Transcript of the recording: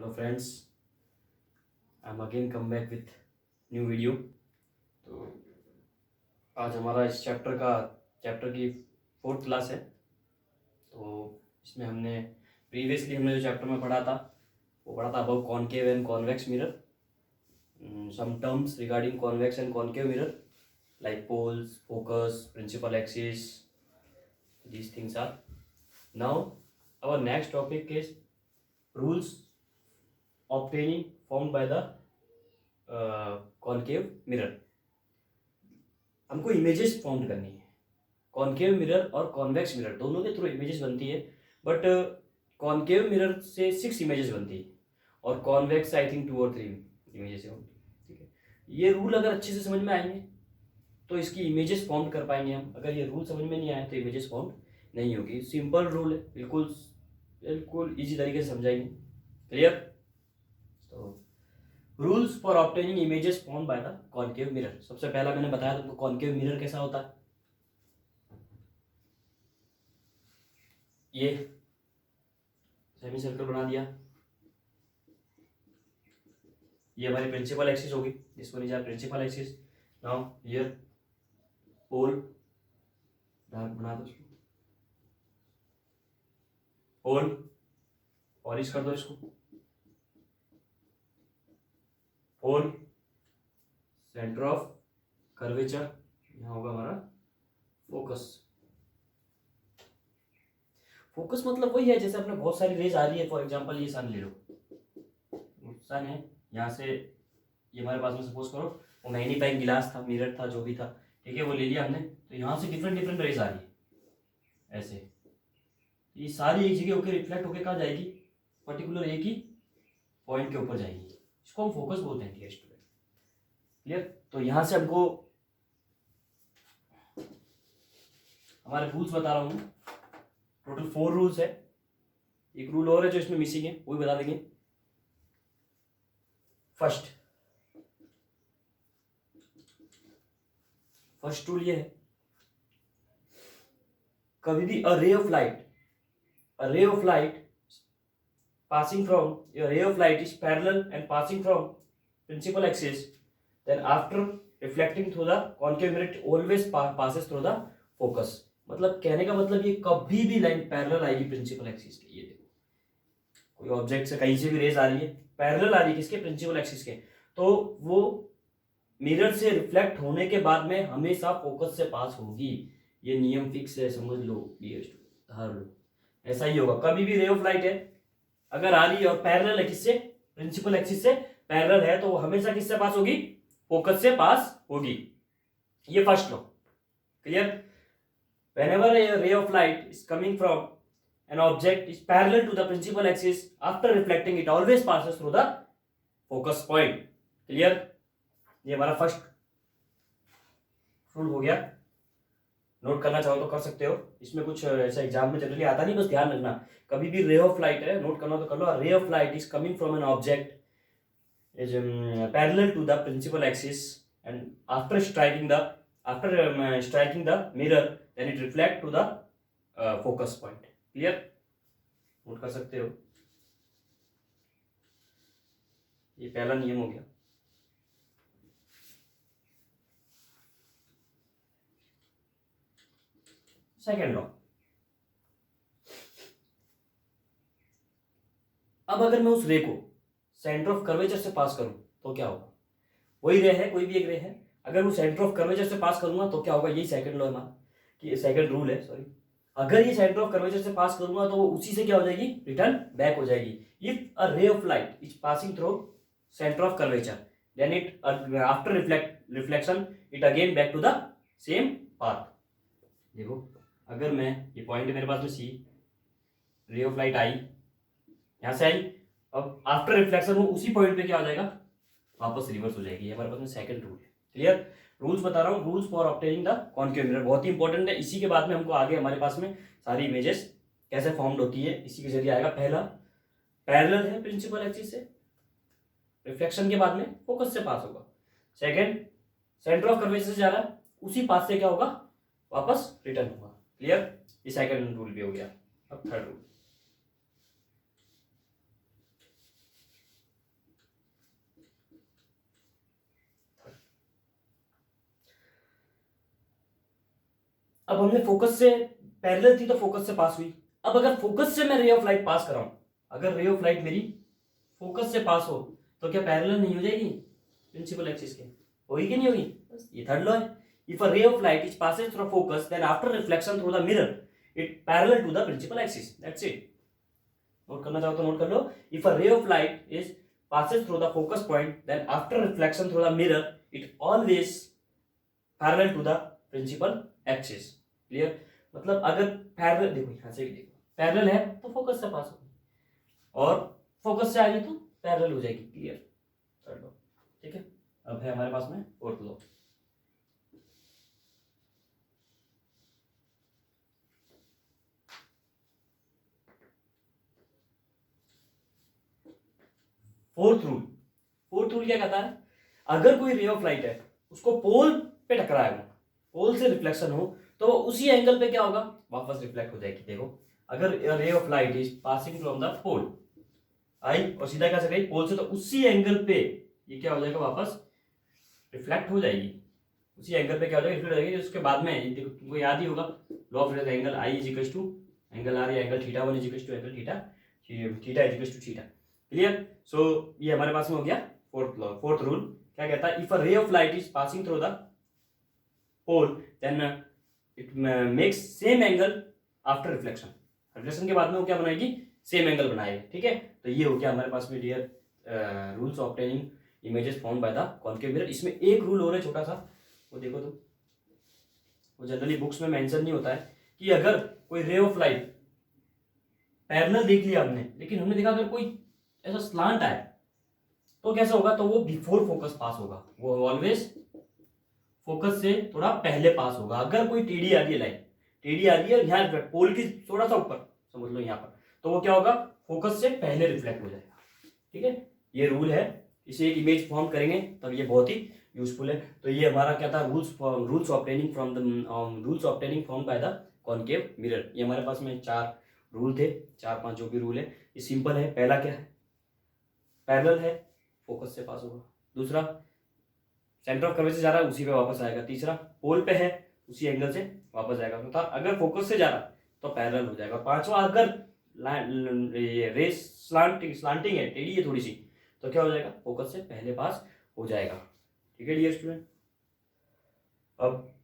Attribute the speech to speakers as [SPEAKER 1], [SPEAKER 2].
[SPEAKER 1] Hello friends, I am again come back with new video. तो आज हमारा इस चैप्टर की फोर्थ क्लास है। तो इसमें प्रीवियसली हमने जो चैप्टर में पढ़ा था वो पढ़ा था about concave and convex mirror, some terms regarding convex and concave mirror like poles, focus, principal axis. These things are. Now, our next topic is rules obtaining formed by the concave mirror. हमको images form करनी है। Concave mirror और convex mirror दोनों के through images बनती है, but concave mirror से 6 images बनती है और कॉन्वेक्स आई थिंक 2 और 3 इमेजेस बनती है। ठीक है, ये रूल अगर अच्छे से समझ में आएंगे तो इसकी इमेजेस फॉर्म कर पाएंगे हम। अगर ये रूल समझ में नहीं आए तो इमेजेस फॉर्म नहीं होगी। सिंपल रूल है, बिल्कुल बिल्कुल इजी तरीके से समझाएंगे। क्लियर? तो rules for obtaining images form by the concave mirror. सबसे पहला मैंने बताया तुमको कॉनकेव मिरर कैसा होता है। ये सेमी सर्कल बना दिया, ये हमारी प्रिंसिपल एक्सिस होगी, जिसको नीचे principal axis. Now here pole dark बना दो, इसको पोल पॉलिश कर दो, इसको पोल सेंटर ऑफ कर्वेचर, यहाँ होगा हमारा फोकस। फोकस मतलब वही है जैसे अपने बहुत सारी रेज आ रही है। फॉर एग्जांपल ये सन ले लो, सन है, यहाँ से ये हमारे पास में सपोज करो वो मैग्नीफाइंग गिलास था, मिरर था, जो भी था, ठीक है, वो ले लिया हमने। तो यहाँ से डिफरेंट डिफरेंट रेज आ रही है ऐसे, ये सारी एक जगह होकर रिफ्लेक्ट होकर कहाँ जाएगी, पर्टिकुलर एक ही पॉइंट के ऊपर जाएगी। इसको हम फोकस बोलते हैं डियर स्टूडेंट। क्लियर? तो यहाँ से हमको हमारे रूल्स बता रहा हूँ, टोटल 4 रूल्स है। एक रूल और है जो इसमें मिसिंग है, वो भी बता देंगे। फर्स्ट रूल ये है, कभी भी a ray of light passing from a ray of light is parallel and passing from principal axis, then after reflecting through the concave mirror it always passes through the focus। मतलब कहने का मतलब ये कभी भी लाइन पैरेलल आएगी principal axis के। ये देखो, कोई ऑब्जेक्ट से कहीं से भी रेज आ रही है, पैरेलल आ रही है किसके, प्रिंसिपल एक्सिस के, तो वो मिरर से रिफ्लेक्ट होने के बाद में हमेशा फोकस से पास होगी। ये नियम फिक्स है, समझ लो डियर स्टूडेंट, हर लो ऐसा ही होगा। कभी भी रे ऑफ लाइट है अगर आ रही है और पैरेलल है किससे, प्रिंसिपल एक्सिस से पैरेलल है, तो वो हमेशा किससे पास होगी, फोकस से पास होगी। ये first low. Clear? whenever a ray of light is coming from an object is parallel to the principal axis, after reflecting it always passes through the focus point। clear? ये हमारा फर्स्ट रूल हो गया। Note करना चाहो तो कर सकते हो, इसमें कुछ ऐसा एग्जाम में जनरली आता नहीं, बस ध्यान रखना। कभी भी रे ऑफ लाइट है, नोट करना तो कर लो, ray of light is coming from an object is parallel to the principal axis and after striking the mirror then it reflect to the focus point। clear? Note कर सकते हो, ये पहला नियम हो गया। सेकेंड लॉ, अब अगर मैं उस रे को सेंटर ऑफ कर्वेचर से पास करूं तो क्या होगा। वही रे है, कोई भी एक रे है, अगर वो सेंटर ऑफ कर्वेचर से पास करूंगा तो क्या होगा। यही सेकंड लॉ है हमारा, कि सेकंड रूल है, सॉरी। अगर ये सेंटर ऑफ कर्वेचर से पास करूंगा तो वो उसी से क्या हो जाएगी, रिटर्न बैक हो जाएगी। If a ray of light is passing through centre of curvature then it after reflection it again back to the same path. देखो, अगर मैं, ये पॉइंट है मेरे पास में सी, रे ऑफ लाइट आई, यहां से आई, अब आफ्टर रिफ्लेक्शन वो उसी पॉइंट पे क्या हो जाएगा, वापस रिवर्स हो जाएगी। हमारे पास में सेकंड रूल है। क्लियर? रूल्स बता रहा हूँ, rules for obtaining the concave mirror, बहुत ही इंपॉर्टेंट है। इसी के बाद में हमको आगे हमारे पास में सारी इमेजेस कैसे फॉर्म्ड होती है इसी के जरिए आएगा। पहला, पैरेलल है प्रिंसिपल एक्सिस से, रिफ्लेक्शन के बाद में फोकस से पास होगा। सेकेंड, सेंटर ऑफ कर्वेचर से जा रहा है, उसी पाथ से क्या होगा, वापस रिटर्न होगा। क्लियर? ये सेकंड रूल भी हो गया। अब थर्ड रूल, अब हमने फोकस से पैरेलल थी तो फोकस से पास हुई। अब अगर फोकस से मैं रे ऑफ लाइट पास कराऊं, अगर रे ऑफ लाइट मेरी फोकस से पास हो तो क्या पैरेलल नहीं हो जाएगी प्रिंसिपल एक्सिस के? होगी कि नहीं होगी? बस ये थर्ड लॉ है। If a ray of light is passes through focus then after reflection through the mirror it parallel to the principal axis, that's it. Note करना चाहो तो नोट कर लो। If a ray of light is passes through the focus point then after reflection through the mirror it always parallel to the principal axis, clear? मतलब अगर parallel, देखो यहां से देखो पैरेलल है तो फोकस से पास होगी और फोकस से आगे तो पैरेलल हो जाएगी, क्लियर? कर लो, ठीक है। अब है हमारे पास में फोर्थ लॉ। फोर्थ रूल क्या कहता है? अगर कोई रे ऑफ लाइट है उसको पोल पे टकराएगा, पोल से रिफ्लेक्शन हो तो उसी एंगल पे क्या होगा? वापस रिफ्लेक्ट हो जाएगी। देखो अगर ray of light is passing from the pole I और सीधा क्या गई पोल से, तो उसी एंगल पे ये क्या हो जाएगा? वापस रिफ्लेक्ट हो जाएगी। उसी एंगल पे क्या हो जाएगा? रिफ्लेक्ट हो जाएगी। उसके बाद में देखो तुमको याद ही होगा law of angle I is equal to angle R या angle theta one is equal to angle theta, theta is equal to theta, clear? So ये हमारे पास में हो गया फोर्थ लॉ। फोर्थ रूल क्या कहता है? If a ray of light is passing through the pole then it makes same angle after reflection. Reflection के बाद में वो क्या बनाएगी? सेम एंगल बनाएगी, ठीक है? तो ये हो गया हमारे पास में dear rules of obtaining images found by the concave mirror. इसमें एक रूल और है छोटा सा, वो देखो तुम, वो जनरली बुक्स में मेंशन नहीं होता है कि अगर कोई रे ऑफ लाइट पैरेलल देख लिया हमने, लेकिन हमने देखा अगर कोई ऐसा स्लांट आए तो कैसा होगा? तो वो बिफोर फोकस पास होगा, वो ऑलवेज फोकस से थोड़ा पहले पास होगा। अगर कोई टेढ़ी आ रही है लाइन, टेढ़ी आ रही है यहाँ पोल की थोड़ा सा ऊपर समझ लो यहाँ पर, तो वो क्या होगा? फोकस से पहले रिफ्लेक्ट हो जाएगा, ठीक है? ये रूल है, इसे एक इमेज फॉर्म करेंगे तब ये बहुत ही यूजफुल है। तो ये हमारा क्या था? Rules obtaining from by the concave mirror. ये हमारे पास में 4 रूल थे, 4-5 जो भी रूल है। ये सिंपल है। पहला क्या है? पैरेलल है, फोकस से पास होगा। दूसरा सेंटर ऑफ कर्वेचर से जा रहा है उसी पे वापस आएगा। तीसरा पोल पे है उसी एंगल से वापस आएगा। तो अगर फोकस से जा रहा तो पैरेलल हो जाएगा। पांचवा अगर ये रेस स्लांटिंग है, टेढ़ी है थोड़ी सी, तो क्या हो जाएगा? फोकस से पहले पास हो जाएगा, ठीक है डियर स्टूडेंट? अब